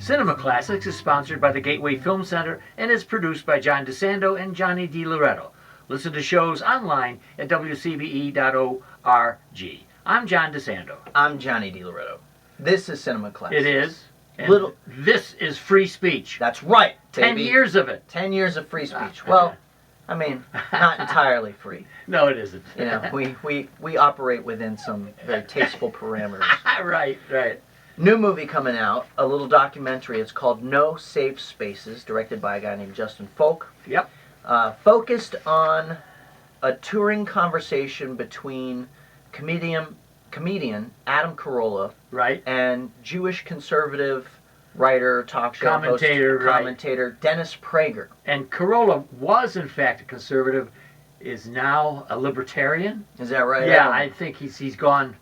Cinema Classics is sponsored by the Gateway Film Center and is produced by John DeSando and Johnny DiLoretto. Listen to shows online at WCBE.org. I'm John DeSando. I'm Johnny DiLoretto. This is Cinema Classics. It is. And this is free speech. That's right, baby. 10 years of it. 10 years of free speech. Well, I mean, not entirely free. No, it isn't. You know, we operate within some very tasteful parameters. Right. New movie coming out, a little documentary. It's called No Safe Spaces, directed by a guy named Justin Folk. Yep. Focused on a touring conversation between comedian Adam Carolla, right, and Jewish conservative writer, talk show commentator Dennis Prager. And Carolla was in fact a conservative, is now a libertarian. Is that right? Yeah, I think he's gone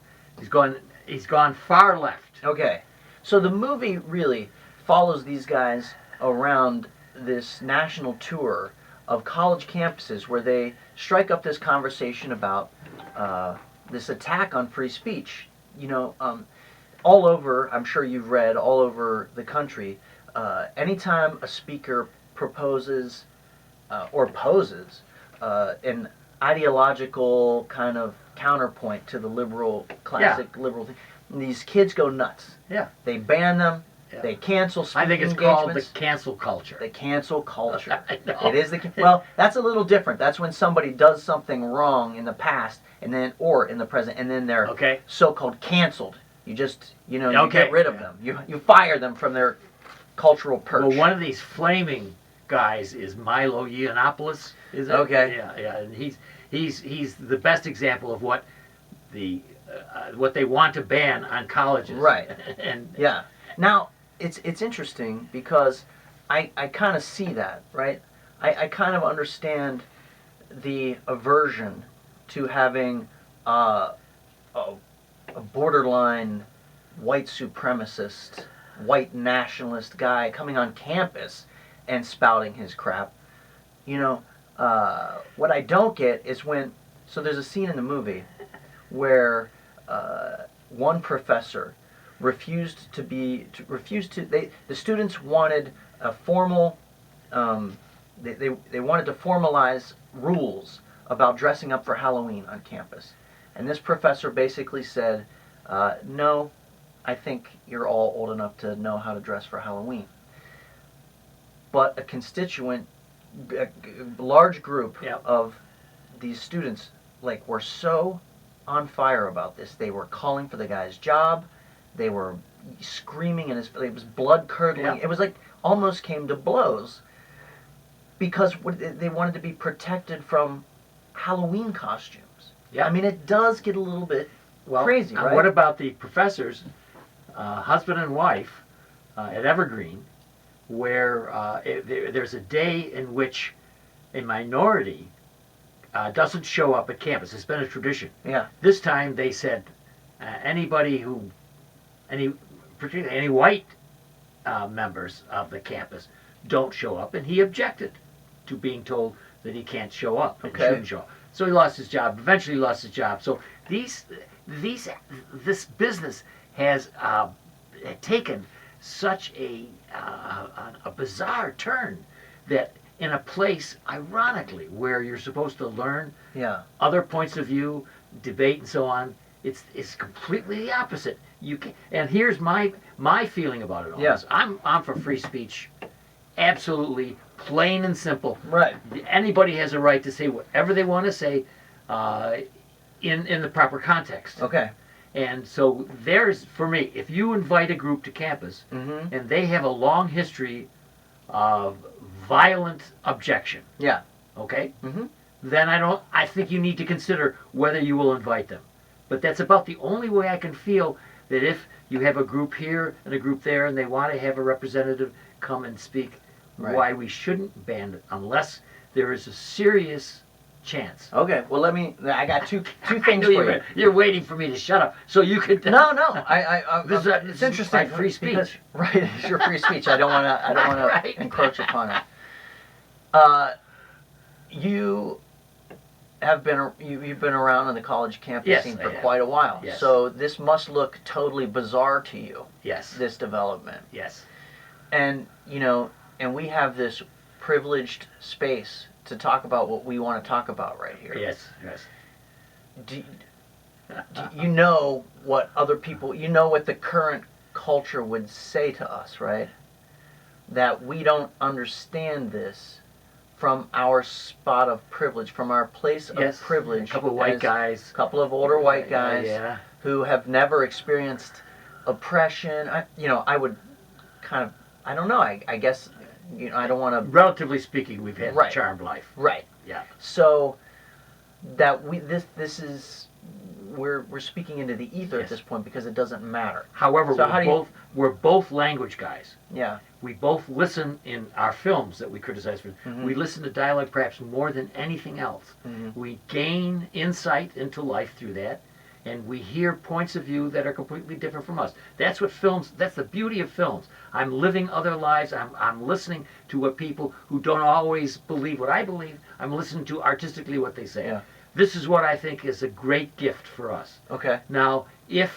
far left. Okay, so the movie really follows these guys around this national tour of college campuses where they strike up this conversation about this attack on free speech. You know, all over, I'm sure you've read, all over the country, anytime a speaker proposes or poses an ideological kind of counterpoint to the classic liberal thing, these kids go nuts. Yeah. They ban them. Yeah. They cancel speaking engagements. I think it's called the cancel culture. The cancel culture. I know. It is well, that's a little different. That's when somebody does something wrong in the past or in the present, and then they're so-called canceled. You just, you get rid of them. You fire them from their cultural perch. Well, one of these flaming guys is Milo Yiannopoulos. Is it? Okay. Yeah, and he's the best example of what they want to ban on colleges. Right. And yeah. Now it's interesting because I kind of see that, right? I kind of understand the aversion to having a borderline white supremacist, white nationalist guy coming on campus and spouting his crap. You know, what I don't get is so there's a scene in the movie where one professor the students wanted a formal, they wanted to formalize rules about dressing up for Halloween on campus. And this professor basically said, no, I think you're all old enough to know how to dress for Halloween. But a large group of these students, were so on fire about this. They were calling for the guy's job. They were screaming, and it was blood curdling. Yeah. It was almost came to blows because they wanted to be protected from Halloween costumes. Yeah. I mean, it does get a little bit crazy, right? What about the professors, husband and wife, at Evergreen, where there's a day in which a minority doesn't show up at campus. It's been a tradition. Yeah. This time they said particularly any white members of the campus don't show up, and he objected to being told that he can't show up and shouldn't show up. So he lost his job. Eventually, he lost his job. So this business has taken such a bizarre turn that in a place, ironically, where you're supposed to learn other points of view, debate, and so on, it's completely the opposite. And here's my feeling about it all. Yeah. I'm for free speech, absolutely, plain and simple. Right. Anybody has a right to say whatever they want to say, in the proper context. Okay. And so for me, if you invite a group to campus and they have a long history of violent objection, okay, then I think you need to consider whether you will invite them. But that's about the only way I can feel that if you have a group here and a group there and they want to have a representative come and speak, why we shouldn't ban it unless there is a serious chance. Okay, well I got two things for you. You're waiting for me to shut up so you can... No, it's interesting. My free speech. Because, right, it's your free speech. I don't want to encroach upon it. You've been around on the college campus scene for quite a while. Yes. So this must look totally bizarre to you. Yes. This development. Yes. And, you know, and we have this privileged space to talk about what we want to talk about right here. Yes, yes. Do you know what other people, you know what the current culture would say to us, right? That we don't understand this from our spot of privilege, from our place of privilege. A couple of white guys. A couple of older white guys who have never experienced oppression. I would kind of, I don't know, I guess, I don't want to... Relatively speaking, we've had a charmed life. Right. Yeah. So that this is... We're speaking into the ether at this point because it doesn't matter. However, we're both language guys. Yeah. We both listen in our films that we criticize for. Mm-hmm. We listen to dialogue perhaps more than anything else. Mm-hmm. We gain insight into life through that, and we hear points of view that are completely different from us. That's what films. That's the beauty of films. I'm living other lives. I'm listening to what people who don't always believe what I believe. I'm listening to artistically what they say. Yeah. This is what I think is a great gift for us. Okay. Now, if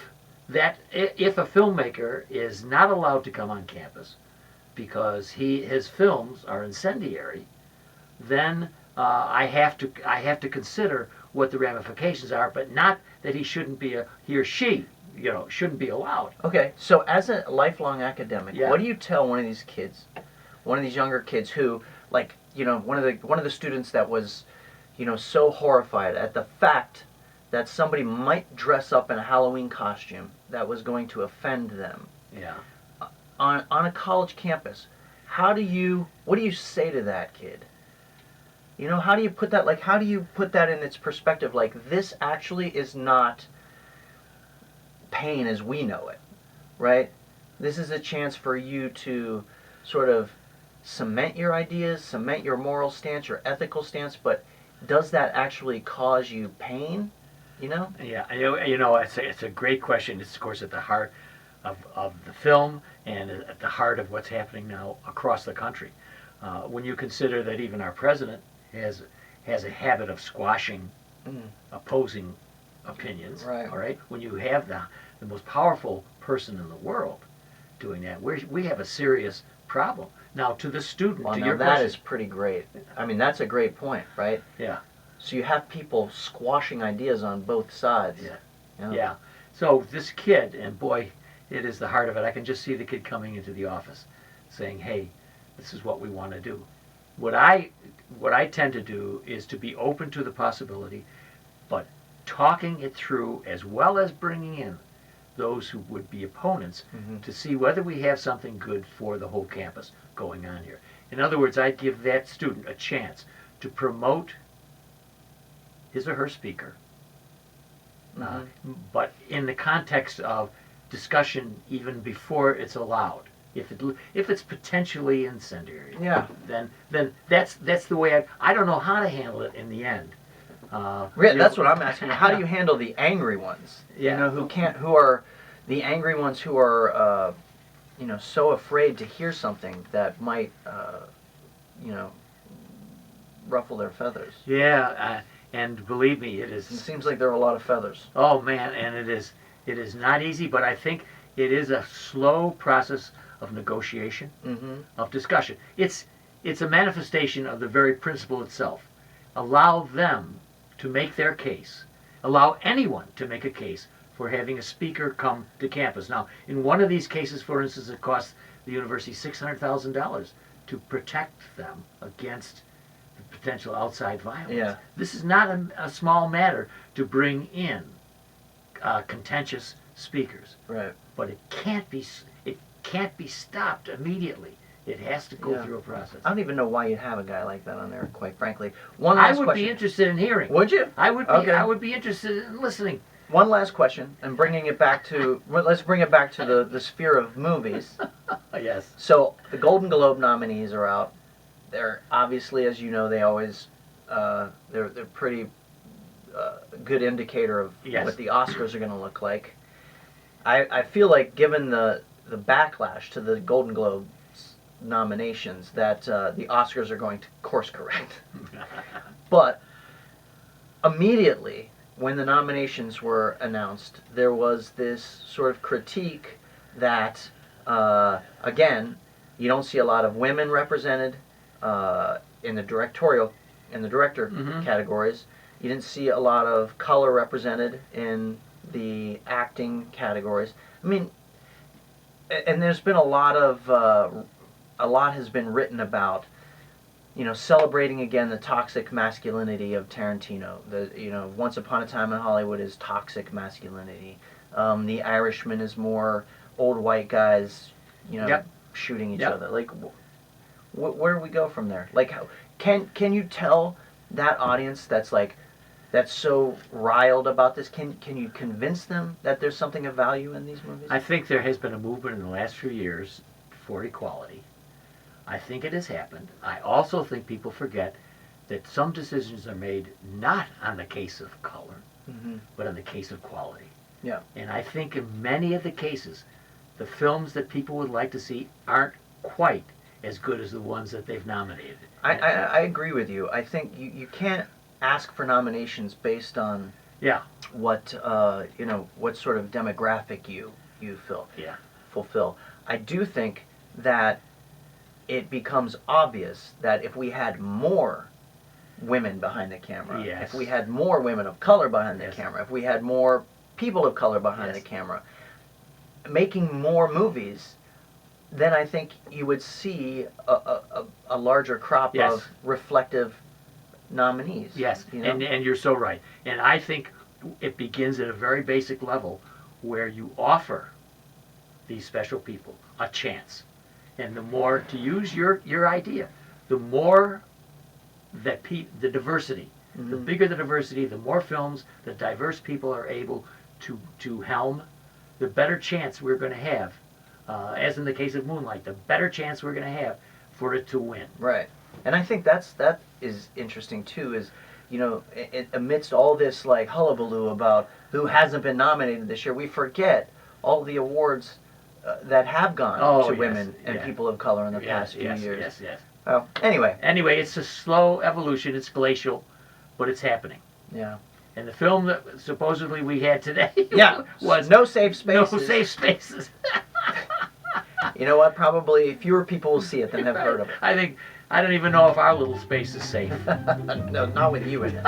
a filmmaker is not allowed to come on campus because his films are incendiary, then I have to consider what the ramifications are, but not that he or she shouldn't be allowed. Okay. So as a lifelong academic, what do you tell one of these kids, one of these younger kids who, like, one of the students that was, so horrified at the fact that somebody might dress up in a Halloween costume that was going to offend them. Yeah. On a college campus, what do you say to that kid? How do you put that in its perspective? Like, this actually is not pain as we know it, right? This is a chance for you to sort of cement your ideas, cement your moral stance, your ethical stance, but does that actually cause you pain? Yeah, it's a great question. It's, of course, at the heart of the film and at the heart of what's happening now across the country. When you consider that even our president has a habit of squashing opposing opinions, right. All right? When you have the most powerful person in the world doing that, we have a serious problem. Now, to the student, well, to now your that question, is pretty great. I mean, that's a great point, right? Yeah. So you have people squashing ideas on both sides. Yeah. So this kid, and boy, it is the heart of it. I can just see the kid coming into the office saying, hey, this is what we want to do. What I tend to do is to be open to the possibility, but talking it through as well as bringing in those who would be opponents to see whether we have something good for the whole campus going on here. In other words, I'd give that student a chance to promote his or her speaker, but in the context of discussion even before it's allowed. If it's potentially incendiary, then that's the way I don't know how to handle it in the end. That's what I'm asking. How do you handle the angry ones? Who are the angry ones who are so afraid to hear something that might ruffle their feathers. Yeah, and believe me, it is. It seems like there are a lot of feathers. Oh man, and it is not easy, but I think it is a slow process of negotiation, of discussion. It's a manifestation of the very principle itself. Allow them to make their case. Allow anyone to make a case for having a speaker come to campus. Now, in one of these cases, for instance, it cost the university $600,000 to protect them against the potential outside violence. Yeah. This is not a small matter to bring in contentious speakers. Right. But it can't be stopped immediately. It has to go through a process. I don't even know why you'd have a guy like that on there, quite frankly. I would be interested in hearing. Would you? I would be. Okay. I would be interested in listening. One last question, and bringing it back to let's bring it back to the sphere of movies. Yes. So the Golden Globe nominees are out. They're obviously, as you know, they always they're pretty good indicator of what the Oscars are going to look like. I feel like, given the backlash to the Golden Globe nominations, that the Oscars are going to course correct. But immediately when the nominations were announced, there was this sort of critique that, again, You don't see a lot of women represented in the director categories. You didn't see a lot of color represented in the acting categories. I mean, and there's been a lot has been written about, celebrating again the toxic masculinity of Tarantino. Once Upon a Time in Hollywood is toxic masculinity. The Irishman is more old white guys, shooting each other. Like, where do we go from there? Like, can you tell that audience that's so riled about this? Can you convince them that there's something of value in these movies? I think there has been a movement in the last few years for equality. I think it has happened. I also think people forget that some decisions are made not on the case of color, but on the case of quality. Yeah. And I think in many of the cases, the films that people would like to see aren't quite as good as the ones that they've nominated. I agree with you. I think you can't ask for nominations based on what what sort of demographic you fulfill. I do think that it becomes obvious that if we had more women behind the camera, if we had more women of color behind the camera, if we had more people of color behind the camera, making more movies, then I think you would see a larger crop of reflective nominees. Yes, and you're so right. And I think it begins at a very basic level where you offer these special people a chance. And the more, to use your idea, the more that the diversity, the bigger the diversity, the more films that diverse people are able to helm, the better chance we're going to have, as in the case of Moonlight, the better chance we're going to have for it to win. Right. And I think that is interesting too, is, amidst all this hullabaloo about who hasn't been nominated this year, we forget all the awards that have gone to women and people of color in the past few years. Yes. Well, anyway, it's a slow evolution. It's glacial, but it's happening. Yeah. And the film that supposedly we had today was No Safe Spaces. No Safe Spaces. You know what? Probably fewer people will see it than have heard of it. I don't even know if our little space is safe. No, not with you in it.